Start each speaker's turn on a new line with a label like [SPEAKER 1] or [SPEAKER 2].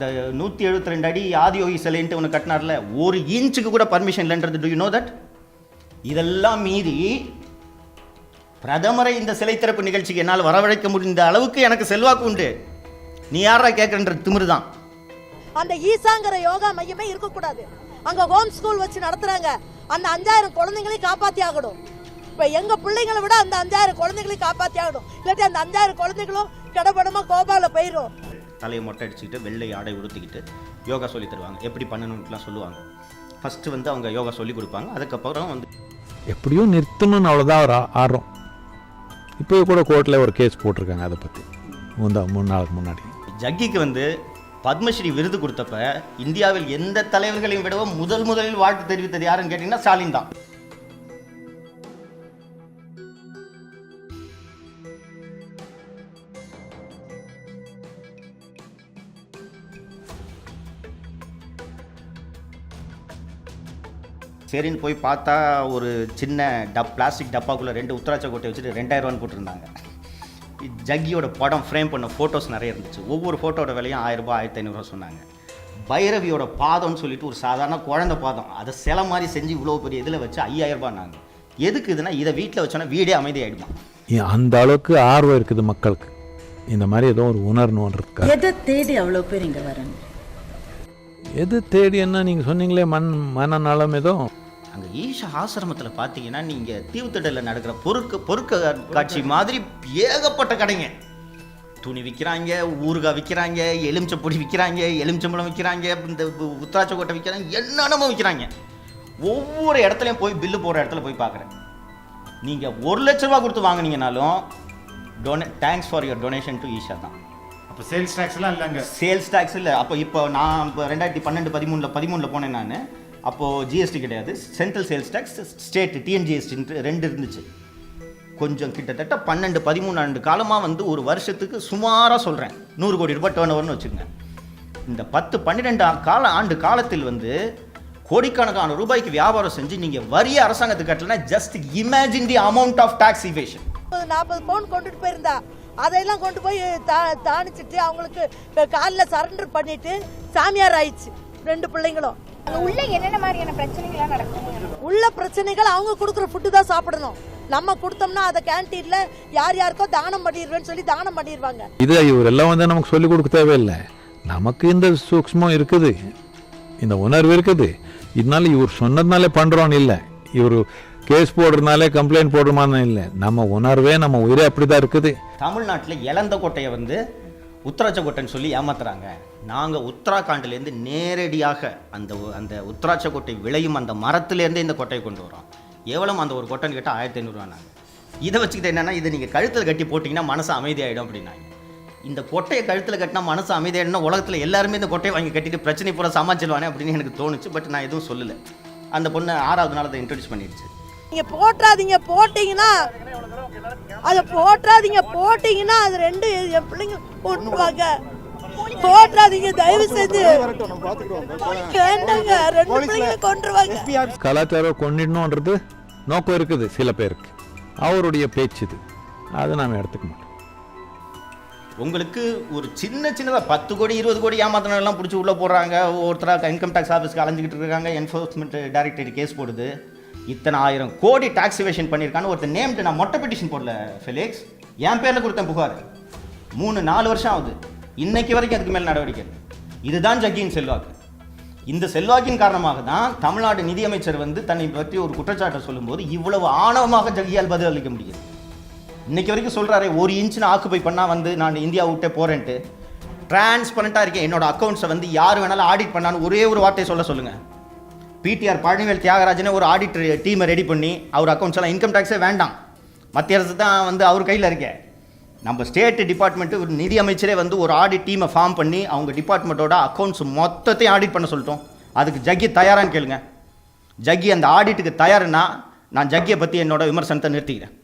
[SPEAKER 1] இந்த 172 அடி ஆதியோகி சிலைன்ட்டு ஒன்று கட்டினார்ல, ஒரு இன்ச்சுக்கு கூட பர்மிஷன் இல்லைன்றது. To you know that? இதெல்லாம் மீறி பிரதமரை இந்த சிலை திறப்பு நிகழ்ச்சிக்கு என்னால் வரவழைக்க முடிந்த அளவுக்கு எனக்கு செல்வாக்கு உண்டு. நீ யாரா கேட்கன்ற திமிரு தான்.
[SPEAKER 2] அந்த ஈசாங்கிற யோகா மையமே இருக்கக்கூடாது. அங்க ஹோம் ஸ்கூல் வச்சு நடத்துறாங்க. அந்த 5000 குழந்தைங்களையும் காப்பாத்தி ஆகணும். இப்ப எங்க பிள்ளைங்களை விட அந்த 5000 குழந்தைங்களையும் காப்பாத்தி ஆகணும். இல்லாட்டி அந்த 5000 குழந்தைகளும் கடப்படமா கோபால போயிடும்.
[SPEAKER 1] தலையை மொட்டை அடிச்சுக்கிட்டு வெள்ளை ஆடை உடுத்திக்கிட்டு யோகா சொல்லி தருவாங்க. எப்படி பண்ணணும்லாம் சொல்லுவாங்க. ஃபஸ்ட்டு வந்து அவங்க யோகா சொல்லி கொடுப்பாங்க. அதுக்கப்புறம் வந்து
[SPEAKER 3] எப்படியும் நிறுத்தணும்னு அவ்வளோதான் ஒரு ஆர்வம். இப்போ கூட கோர்ட்டில் ஒரு கேஸ் போட்டிருக்காங்க அதை பற்றி 3 நாளுக்கு முன்னாடி.
[SPEAKER 1] ஜக்கிக்கு வந்து பத்மஸ்ரீ விருது கொடுத்தப்ப இந்தியாவில் எந்த தலைவர்களையும் விடவும் முதலில் வாழ்த்து தெரிவித்தது யாருன்னு கேட்டிங்கன்னா ஸ்டாலின் தான். சரின்னு போய் பார்த்தா ஒரு சின்ன பிளாஸ்டிக் டப்பாக்குள்ளே 2 உத்தராட்ச கோட்டை வச்சுட்டு 2000 ரூபான்னு போட்டிருந்தாங்க. ஜக்கியோட படம் ஃப்ரேம் பண்ண ஃபோட்டோஸ் நிறைய இருந்துச்சு. ஒவ்வொரு ஃபோட்டோட விலையும் 1000 ரூபாய் 1500 சொன்னாங்க. பைரவியோட பாதம்னு சொல்லிட்டு ஒரு சாதாரண குழந்தை பாதம், அதை சிலை மாதிரி செஞ்சு இவ்வளோ பெரிய இதில் வச்சு 5000 ரூபாய்னாங்க. எதுக்கு இதுனா, இதை வீட்டில் வச்சோன்னா வீடே அமைதியாகிடுமா.
[SPEAKER 3] அந்த அளவுக்கு ஆர்வம் இருக்குது மக்களுக்கு. இந்த மாதிரி ஏதோ ஒரு உணர்வுன்றதுக்காக
[SPEAKER 4] எதை தேடி அவ்வளோ பேர் இங்கே வராங்க?
[SPEAKER 3] எது தேடி என்ன நீங்கள் சொன்னீங்களே, மனநலம் ஏதோ.
[SPEAKER 1] அங்கே ஈஷா ஆசிரமத்தில் பார்த்தீங்கன்னா நீங்கள் தீவுத்திடலில் நடக்கிற பொருட்க காட்சி மாதிரி ஏகப்பட்ட கடைங்க. துணி விற்கிறாங்க, ஊறுகாய் விற்கிறாங்க, எலுமிச்சப்பொடி விற்கிறாங்க, எலுமிச்சம்பழம் விற்கிறாங்க, இந்த உத்தராட்ச கோட்டை விற்கிறாங்க, என்னென்னமோ விற்கிறாங்க. ஒவ்வொரு இடத்துலையும் போய் பில்லு போகிற இடத்துல போய் பார்க்குறேன். நீங்கள் 1 லட்ச ரூபா கொடுத்து வாங்கினீங்கனாலும் thanks for your donation to Isha தான்.
[SPEAKER 5] அப்போ சேல்ஸ் டேக்ஸ்லாம் இல்லைங்க.
[SPEAKER 1] சேல்ஸ் டேக்ஸ் இல்லை. இப்போ நான் 2012-13 போனேன் நான். அப்போது ஜிஎஸ்டி கிடையாது, சென்ட்ரல் சேல்ஸ் டேக்ஸ், ஸ்டேட் டிஎன்ஜிஎஸ்டின்ட்டு 2 இருந்துச்சு. கொஞ்சம் கிட்டத்தட்ட 12-13 ஆண்டு காலமாக வந்து ஒரு வருஷத்துக்கு சுமாராக சொல்கிறேன் 100 கோடி ரூபாய் டேர்ன் ஓவர்னு வச்சுக்கோங்க. இந்த 10-12 ஆண்டு காலத்தில் வந்து கோடிக்கணக்கான ரூபாய்க்கு வியாபாரம் செஞ்சு நீங்கள் வரிய அரசாங்கத்துக்கு கட்டலைன்னா just imagine the amount of tax evasion.
[SPEAKER 2] 40 பவுன் கொண்டுட்டு போயிருந்தா அதையெல்லாம் கொண்டு போய் தாணிச்சிட்டு அவங்களுக்கு காலில் சரண்டர் பண்ணிட்டு சாமியார் ஆயிடுச்சு 2 பிள்ளைங்களும்.
[SPEAKER 6] உள்ள என்னென்ன மாதிரியான பிரச்சனைகள் நடக்கும்?
[SPEAKER 2] உள்ள பிரச்சனைகள் அவங்க கொடுக்குற ஃபுட்டு தான் சாப்பிடணும். நம்ம கொடுத்தோம்னா அதை கேன்டீன்ல யாருக்கோ தானம் பண்ணிடுவேன்னு சொல்லி தானம் பண்ணிடுவாங்க.
[SPEAKER 3] இது இவரெல்லாம் வந்து நமக்கு சொல்லிக் கொடுக்க தேவையில்லை. நமக்கு இந்த சூக்ஷ்மம் இருக்குது, இந்த உணர்வு இருக்குது. இதனால இவர் சொன்னதுனாலே பண்ணுறோன்னு இல்லை, இவர் கேஸ் போடுறதுனாலே கம்ப்ளைண்ட் போடுறமான்னு இல்லை. நம்ம உணர்வே நம்ம உயிரே அப்படி தான் இருக்குது.
[SPEAKER 1] தமிழ்நாட்டில் இளந்த கோட்டையை வந்து உத்தராட்ச கோட்டைன்னு சொல்லி ஏமாத்துறாங்க. நாங்கள் உத்தராகண்ட்லேருந்து நேரடியாக அந்த உத்தராட்ச கோட்டை விளையும் அந்த மரத்துலேருந்தே இந்த கோட்டையை கொண்டு வரோம். எவ்வளோ அந்த ஒரு கோட்டைன்னு கேட்டால் 1500 ரூபா. நாங்கள் இதை வச்சுக்கிட்டு என்னென்னா, இதை நீங்கள் கழுத்தில் கட்டி போட்டிங்கன்னா மனசு அமைதியாகிடும் அப்படின்னாங்க. இந்த கொட்டையை கழுத்தில் கட்டினா மனசு அமைதியாகிடும்னா உலகத்தில் எல்லாருமே இந்த கொட்டையை வாங்கி கட்டிட்டு பிரச்சனை பூரா சமாளிச்சிடுவானே அப்படின்னு எனக்கு தோணுச்சு. பட் நான் எதுவும் சொல்லலை. அந்த பொண்ணு 6வது நாள் அதை இன்ட்ரடியூஸ் பண்ணிடுச்சு.
[SPEAKER 2] நீங்கள் போட்டுறாதீங்க, போட்டிங்கன்னா அதை போட்டிங்கன்னா அது 2 என் பிள்ளைங்க கொண்டுவாங்க. போட்டுறாதீங்க தயவு செஞ்சு, வேண்டாங்க, 2 பிள்ளைங்க கொண்டுருவாங்க.
[SPEAKER 3] கலாச்சாரம் கொண்டுடணுன்றது நோக்கம் இருக்குது சில பேருக்கு. அவருடைய பேச்சு இது, அதை நாம் எடுத்துக்க மாட்டோம்.
[SPEAKER 1] உங்களுக்கு ஒரு சின்னதாக 10 கோடி 20 கோடி ஏமாத்தினெல்லாம் பிடிச்சி உள்ளே போடுறாங்க. ஒருத்தராக இன்கம் டேக்ஸ் ஆஃபீஸ்க்கு அலைஞ்சிக்கிட்டு இருக்காங்க. என்ஃபோர்ஸ்மெண்ட் டைரக்டரேட் கேஸ் போடுது. இத்தனை 1000 கோடி டாக்ஸ் இவேஷன் பண்ணியிருக்கான்னு ஒருத்தர் நேம்ட்டு நான் மொட்டை பெட்டிஷன் போடல ஃபெலிக்ஸ், என் பேரில் கொடுத்தேன் புகார். 3-4 வருஷம் ஆகுது. இன்னைக்கு வரைக்கும் அதுக்கு மேல் நடவடிக்கை. இதுதான் ஜக்கியின் செல்வாக்கு. இந்த செல்வாக்கின் காரணமாக தான் தமிழ்நாடு நிதியமைச்சர் வந்து தன்னை பற்றி ஒரு குற்றச்சாட்டை சொல்லும்போது இவ்வளவு ஆணவமாக ஜக்கியால் பதில் அளிக்க முடியுது. இன்னைக்கு வரைக்கும் சொல்கிறாரு, 1 இன்ச் நான் ஆக்குப்பை பண்ணால் வந்து நான் இந்தியா விட்டே போகிறேன்ட்டு. டிரான்ஸ்பரண்ட்டாக இருக்கேன், என்னோட அக்கௌண்ட்ஸை வந்து யார் வேணாலும் ஆடிட் பண்ணான்னு ஒரே ஒரு வார்த்தையை சொல்லுங்கள். பிடிஆர் பழனிவேல் தியாகராஜனே ஒரு ஆடிட் டீமை ரெடி பண்ணி அவர் அக்கௌண்ட்ஸ் எல்லாம் இன்கம் டேக்ஸே வேண்டாம், மத்திய அரசு தான் வந்து அவர் கையில் இருக்கேன். நம்ம ஸ்டேட் டிபார்ட்மெண்ட்டு ஒரு நிதி அமைச்சரே வந்து ஒரு ஆடிட் டீமை ஃபார்ம் பண்ணி அவங்க டிபார்ட்மெண்ட்டோட அக்கௌண்ட்ஸ் மொத்தத்தையும் ஆடிட் பண்ண சொல்லிட்டோம். அதுக்கு ஜக்கி தயாரான்னு கேளுங்க. ஜக்கி அந்த ஆடிட்டுக்கு தயாருன்னா நான் ஜக்கியை பற்றி என்னோட விமர்சனத்தை நிறுத்திக்கிறேன்.